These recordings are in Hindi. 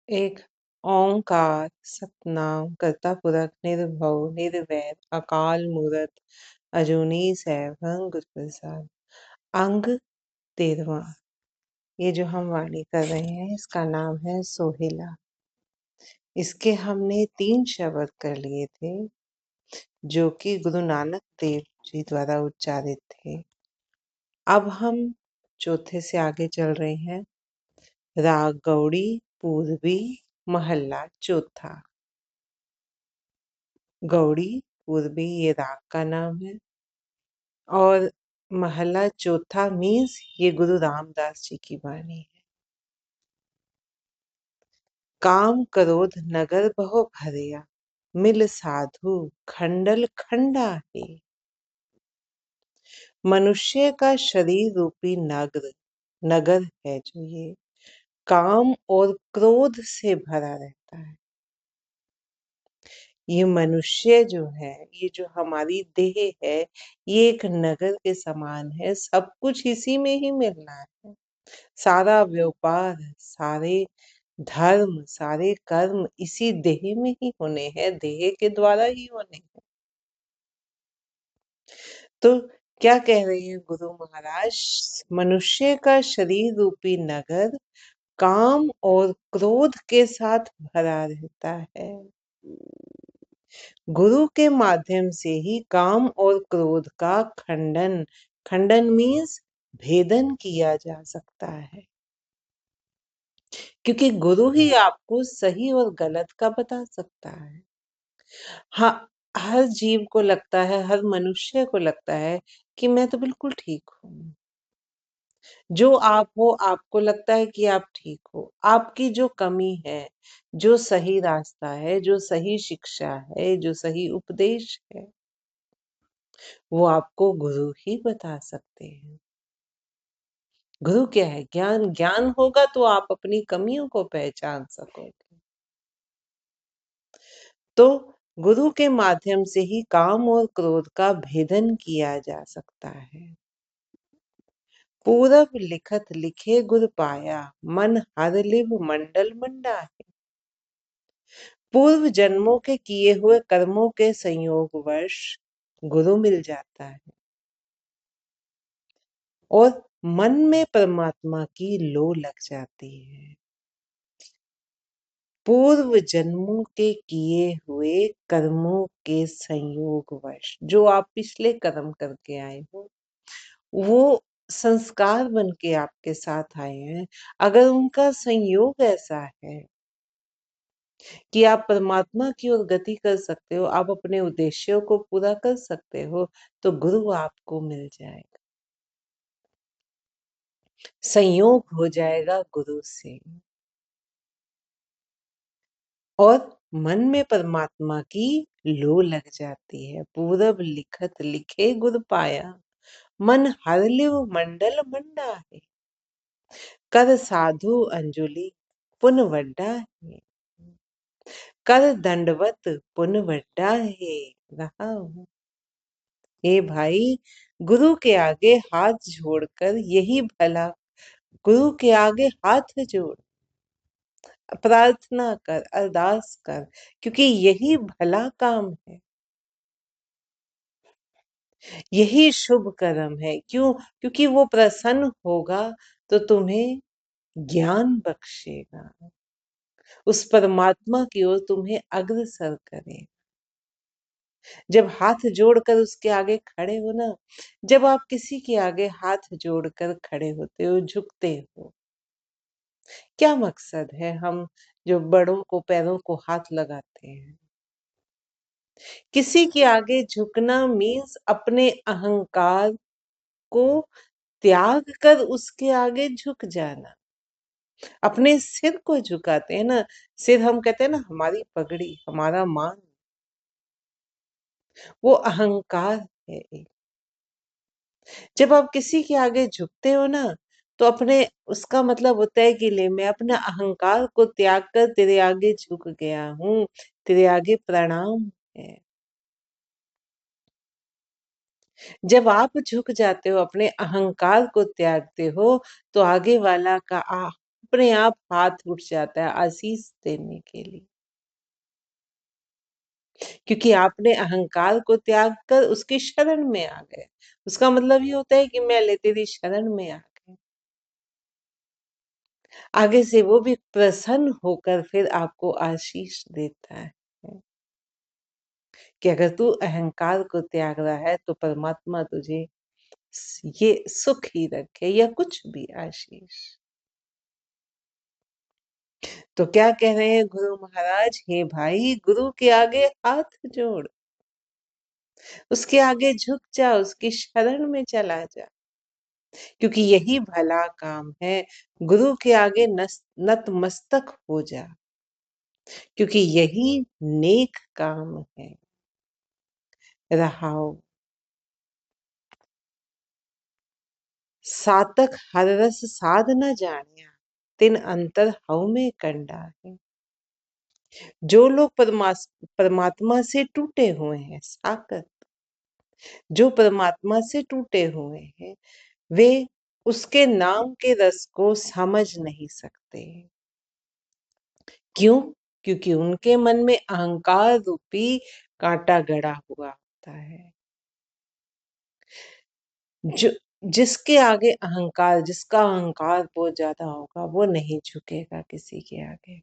एक ओंकार सतनाम करता पुरख निर्भव निर्वैर अकाल मूरत अजूनी सैभं गुर प्रसाद। अंग 13वां। ये जो हम वाणी कर रहे हैं इसका नाम है सोहेला। इसके हमने 3 शब्द कर लिए थे जो कि गुरु नानक देव जी द्वारा उच्चारित थे। अब हम चौथे से आगे चल रहे हैं। राग गौड़ी पूर्वी महल्ला चौथा। गौड़ी पूर्वी ये राग का नाम है और महला चौथा मीन्स ये गुरु रामदास जी की वाणी है। काम क्रोध नगर बहु भरिया मिल साधु खंडल खंडा है। मनुष्य का शरीर रूपी नगर है जो ये काम और क्रोध से भरा रहता है। ये मनुष्य जो है, ये जो हमारी देह है, ये एक नगर के समान है। सब कुछ इसी में ही मिलना है। सारा व्यापार, सारे धर्म, सारे कर्म इसी देह में ही होने हैं, देह के द्वारा ही होने हैं। तो क्या कह रहे हैं गुरु महाराज? मनुष्य का शरीर रूपी नगर काम और क्रोध के साथ भरा रहता है। गुरु के माध्यम से ही काम और क्रोध का खंडन मीन्स भेदन किया जा सकता है, क्योंकि गुरु ही आपको सही और गलत का बता सकता है। हाँ, हर जीव को लगता है, हर मनुष्य को लगता है कि मैं तो बिल्कुल ठीक हूँ। जो आप हो आपको लगता है कि आप ठीक हो। आपकी जो कमी है, जो सही रास्ता है, जो सही शिक्षा है, जो सही उपदेश है, वो आपको गुरु ही बता सकते हैं। गुरु क्या है? ज्ञान। ज्ञान होगा तो आप अपनी कमियों को पहचान सकोगे। तो गुरु के माध्यम से ही काम और क्रोध का भेदन किया जा सकता है। पूरब लिखत लिखे गुर पाया मन हर लिव मंडल मंडा है। पूर्व जन्मों के किए हुए कर्मों के संयोगवश गुरु मिल जाता है और मन में परमात्मा की लो लग जाती है। पूर्व जन्मों के किए हुए कर्मों के संयोगवश जो आप पिछले कर्म करके आए हो, वो संस्कार बन के आपके साथ आए हैं। अगर उनका संयोग ऐसा है कि आप परमात्मा की ओर गति कर सकते हो, आप अपने उद्देश्यों को पूरा कर सकते हो, तो गुरु आपको मिल जाएगा, संयोग हो जाएगा गुरु से और मन में परमात्मा की लो लग जाती है। पूरब लिखत लिखे गुर पाया मन हर लिव मंडल मंडा है। कर साधु अंजुलि पुन वड्डा है। कर दंडवत पुन वड्डा है। रहा हूं। हे भाई, गुरु के आगे हाथ जोड़कर यही भला, गुरु के आगे हाथ जोड़ प्रार्थना कर, अरदास कर, क्योंकि यही भला काम है, यही शुभ कर्म है। क्यों? क्योंकि वो प्रसन्न होगा तो तुम्हें ज्ञान बख्शेगा, उस परमात्मा की ओर तुम्हें अग्रसर करे। जब हाथ जोड़कर उसके आगे खड़े हो ना, जब आप किसी के आगे हाथ जोड़कर खड़े होते हो, झुकते हो, क्या मकसद है? हम जो बड़ों को पैरों को हाथ लगाते हैं, किसी के आगे झुकना मीन्स अपने अहंकार को त्याग कर उसके आगे झुक जाना। अपने सिर को झुकाते हैं ना, सिर हम कहते हैं ना हमारी पगड़ी, हमारा मान, वो अहंकार है एक। जब आप किसी के आगे झुकते हो ना, तो अपने उसका मतलब होता है कि ले मैं अपना अहंकार को त्याग कर तेरे आगे झुक गया हूँ, तेरे आगे प्रणाम है। जब आप झुक जाते हो, अपने अहंकार को त्यागते हो, तो आगे वाला का अपने आप हाथ उठ जाता है आशीष देने के लिए, क्योंकि आपने अहंकार को त्याग कर उसकी शरण में आ गए। उसका मतलब ये होता है कि मैं ले तेरी शरण में आ गए। आगे से वो भी प्रसन्न होकर फिर आपको आशीष देता है कि अगर तू अहंकार को त्याग रहा है तो परमात्मा तुझे ये सुख ही रखे या कुछ भी आशीष। तो क्या कह रहे हैं गुरु महाराज, हे भाई गुरु के आगे हाथ जोड़, उसके आगे झुक जा, उसकी शरण में चला जा, क्योंकि यही भला काम है। गुरु के आगे नतमस्तक हो जा, क्योंकि यही नेक काम है। रहाओ सातक हर रस साध न जानिया, तिन अंतर हऊ में कंडा है। जो लोग परमात्मा से टूटे हुए हैं, साकत, जो परमात्मा से टूटे हुए हैं, वे उसके नाम के रस को समझ नहीं सकते। क्यों? क्योंकि उनके मन में अहंकार रूपी कांटा गड़ा हुआ होता है। जो जिसके आगे अहंकार, जिसका अहंकार बहुत ज्यादा होगा, वो नहीं झुकेगा किसी के आगे।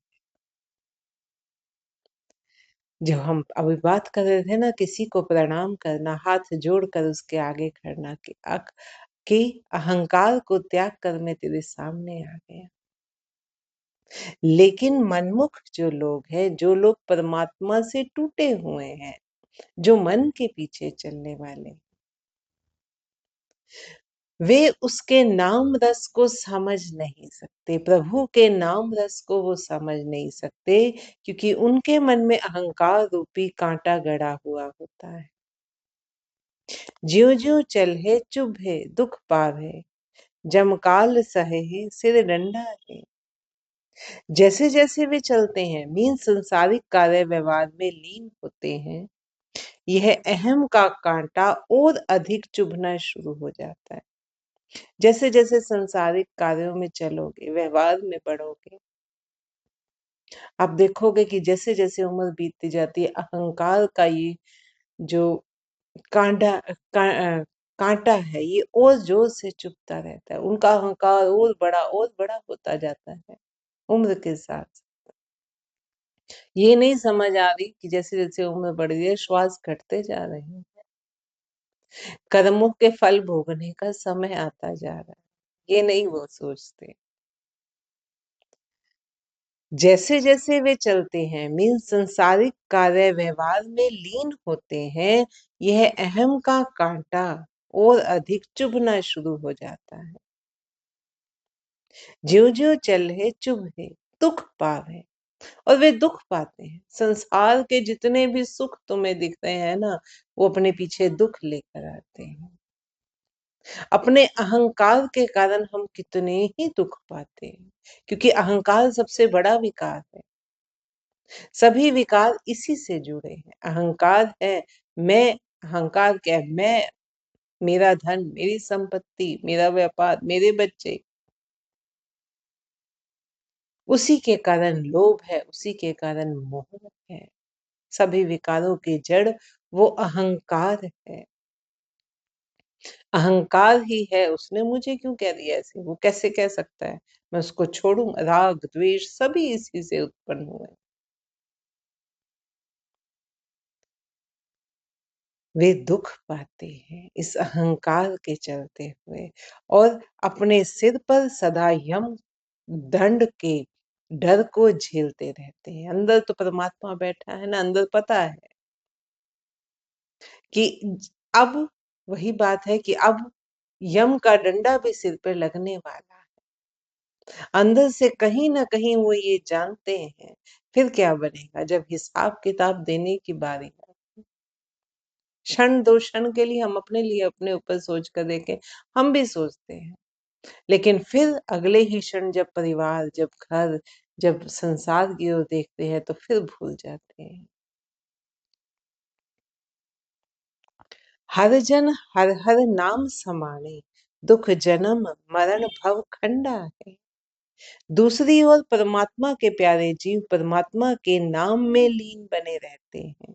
जो हम अभी बात कर रहे थे ना, किसी को प्रणाम करना, हाथ जोड़कर उसके आगे खड़ना कि अहंकार को त्याग कर मैं तेरे सामने आ गया। लेकिन मनमुख जो लोग हैं, जो लोग परमात्मा से टूटे हुए हैं, जो मन के पीछे चलने वाले, वे उसके नाम रस को समझ नहीं सकते, प्रभु के नाम रस को वो समझ नहीं सकते, क्योंकि उनके मन में अहंकार रूपी कांटा गड़ा हुआ होता है। ज्यो ज्यो चलहे चुभे दुख पावे, जमकाल सहे सिर डंडा है। जैसे जैसे वे चलते हैं, मीन संसारिक कार्य व्यवहार में लीन होते हैं, यह अहम का कांटा और अधिक चुभना शुरू हो जाता है। जैसे जैसे संसारिक कार्यों में चलोगे, व्यवहार में बढ़ोगे, आप देखोगे कि जैसे जैसे उम्र बीतती जाती है, अहंकार का ये जो कांटा कांटा है, ये और जोर से चुभता रहता है। उनका अहंकार और बड़ा होता जाता है उम्र के साथ। ये नहीं समझ आ रही कि जैसे जैसे उम्र बढ़ रही है, श्वास घटते जा रहे हैं, कर्मों के फल भोगने का समय आता जा रहा है, ये नहीं वो सोचते। जैसे जैसे वे चलते हैं, मीन संसारिक कार्य व्यवहार में लीन होते हैं, यह अहम का कांटा और अधिक चुभना शुरू हो जाता है। ज्यो ज्यो चले चुभे दुख पावे, और वे दुख पाते हैं। संसार के जितने भी सुख तुम्हें दिख रहे हैं ना, वो अपने पीछे दुख लेकर आते हैं। अपने अहंकार के कारण हम कितने ही दुख पाते हैं, क्योंकि अहंकार सबसे बड़ा विकार है। सभी विकार इसी से जुड़े हैं। अहंकार है मैं, अहंकार क्या है? मैं, मेरा धन, मेरी संपत्ति, मेरा व्यापार, मेरे बच्चे, उसी के कारण लोभ है, उसी के कारण मोह है। सभी विकारों की जड़ वो अहंकार है। अहंकार ही है, उसने मुझे क्यों कह दिया ऐसे, वो कैसे कह सकता है, मैं उसको छोड़ूं? राग द्वेष सभी इसी से उत्पन्न हुए। वे दुख पाते हैं इस अहंकार के चलते हुए, और अपने सिर पर सदा यम दंड के डर को झेलते रहते हैं। अंदर तो परमात्मा बैठा है ना, अंदर पता है कि अब वही बात है कि अब यम का डंडा भी सिर पे लगने वाला है। अंदर से कहीं ना कहीं वो ये जानते हैं। फिर क्या बनेगा जब हिसाब किताब देने की बारी है? क्षण दो क्षण के लिए हम अपने लिए अपने ऊपर सोच कर देखें, हम भी सोचते हैं, लेकिन फिर अगले ही क्षण जब परिवार, जब घर, जब संसार की ओर देखते हैं तो फिर भूल जाते हैं। हर जन हर हर नाम समाने, दुख जन्म मरण भव खंडा है। दूसरी ओर परमात्मा के प्यारे जीव परमात्मा के नाम में लीन बने रहते हैं।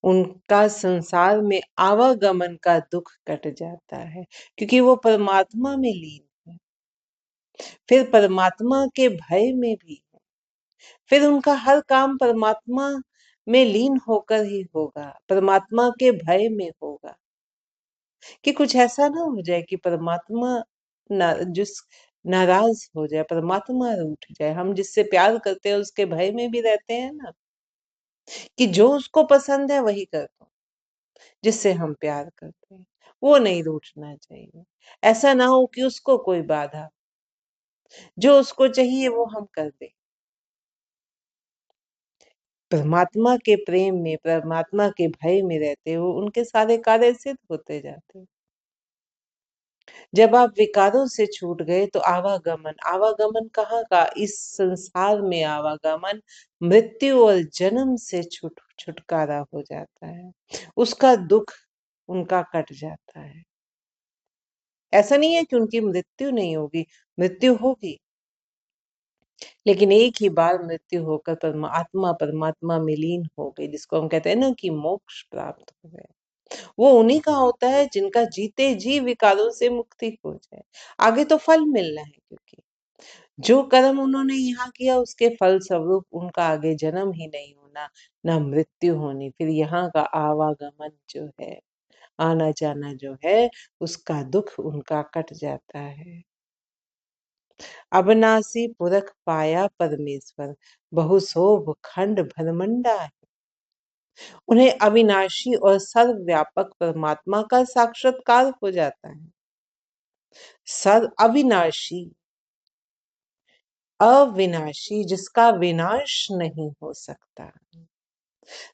उनका संसार में आवागमन का दुख कट जाता है क्योंकि वो परमात्मा में लीन है। फिर परमात्मा के भय में भी है। फिर उनका हर काम परमात्मा में लीन होकर ही होगा, परमात्मा के भय में होगा कि कुछ ऐसा ना हो जाए कि परमात्मा जिस नाराज हो जाए, परमात्मा रूठ जाए। हम जिससे प्यार करते हैं उसके भय में भी रहते हैं ना कि जो उसको पसंद है वही कर दो, जिससे हम प्यार करते हैं वो नहीं रूठना चाहिए। ऐसा ना हो कि उसको कोई बाधा, जो उसको चाहिए वो हम कर दें। परमात्मा के प्रेम में, परमात्मा के भय में रहते हो उनके सारे कार्य सिद्ध होते जाते हैं। जब आप विकारों से छूट गए तो आवागमन, आवागमन कहाँ का? इस संसार में आवागमन मृत्यु और जन्म से छुटकारा हो जाता है। उसका दुख उनका कट जाता है। ऐसा नहीं है कि उनकी मृत्यु नहीं होगी, मृत्यु होगी, लेकिन एक ही बार मृत्यु होकर परमात्मा में लीन हो गई, जिसको हम कहते हैं ना कि मोक्ष प्राप्त हो गया। वो उन्हीं का होता है जिनका जीते जी विकारों से मुक्ति हो जाए। आगे तो फल मिलना है, क्योंकि जो कर्म उन्होंने यहाँ किया उसके फल स्वरूप उनका आगे जन्म ही नहीं होना, ना मृत्यु होनी। फिर यहाँ का आवागमन जो है, आना जाना जो है, उसका दुख उनका कट जाता है। अविनाशी पुरख पाया परमेश्वर, बहुशोभ खंड भरमंडा है। उन्हें अविनाशी और सर्वव्यापक परमात्मा का साक्षात्कार हो जाता है। सर्व अविनाशी, अविनाशी जिसका विनाश नहीं हो सकता,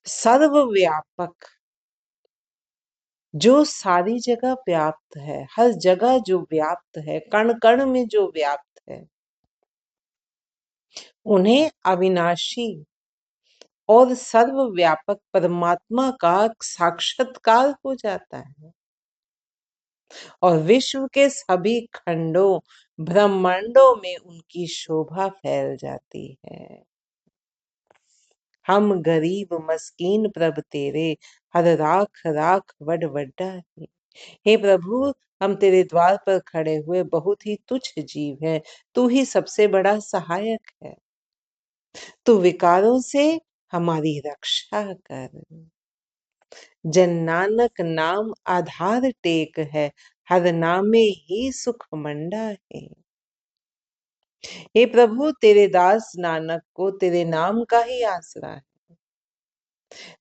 सर्वव्यापक जो सारी जगह व्याप्त है, हर जगह जो व्याप्त है, कण कण में जो व्याप्त है, उन्हें अविनाशी और सर्वव्यापक परमात्मा का साक्षात्कार हो जाता है और विश्व के सभी खंडों ब्रह्मांडों में उनकी शोभा फैल जाती है। हम गरीब मस्कीन प्रभ तेरे, हर राख राख वड वड्डा है। हे प्रभु, हम तेरे द्वार पर खड़े हुए बहुत ही तुच्छ जीव हैं, तू ही सबसे बड़ा सहायक है। तू विकारों से हमारी रक्षा कर। जन नानक नाम आधार टेक है, हर नामे ही सुख मंडा है। हे प्रभु, तेरे दास नानक को तेरे नाम का ही आसरा है।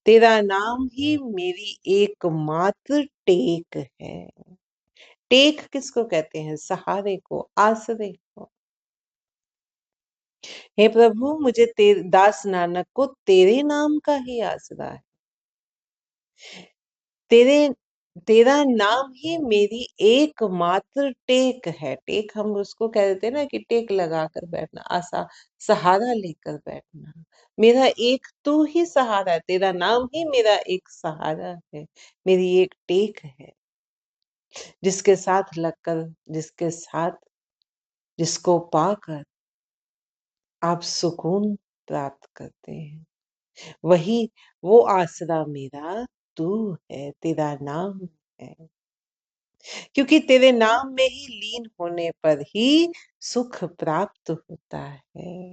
तेरा नाम ही मेरी एकमात्र टेक है। टेक किसको कहते हैं? सहारे को, आसरे को। हे प्रभु, मुझे दास नानक को तेरे नाम का ही आसरा है। तेरे तेरा नाम ही मेरी एकमात्र टेक है। टेक हम उसको कह देते हैं ना कि टेक लगा कर बैठना, सहारा लेकर बैठना। मेरा एक तू ही सहारा है, तेरा नाम ही मेरा एक सहारा है, मेरी एक टेक है, जिसके साथ लगकर, जिसको पाकर आप सुकून प्राप्त करते हैं। वही वो आसरा मेरा तू है, तेरा नाम है, क्योंकि तेरे नाम में ही लीन होने पर ही सुख प्राप्त होता है।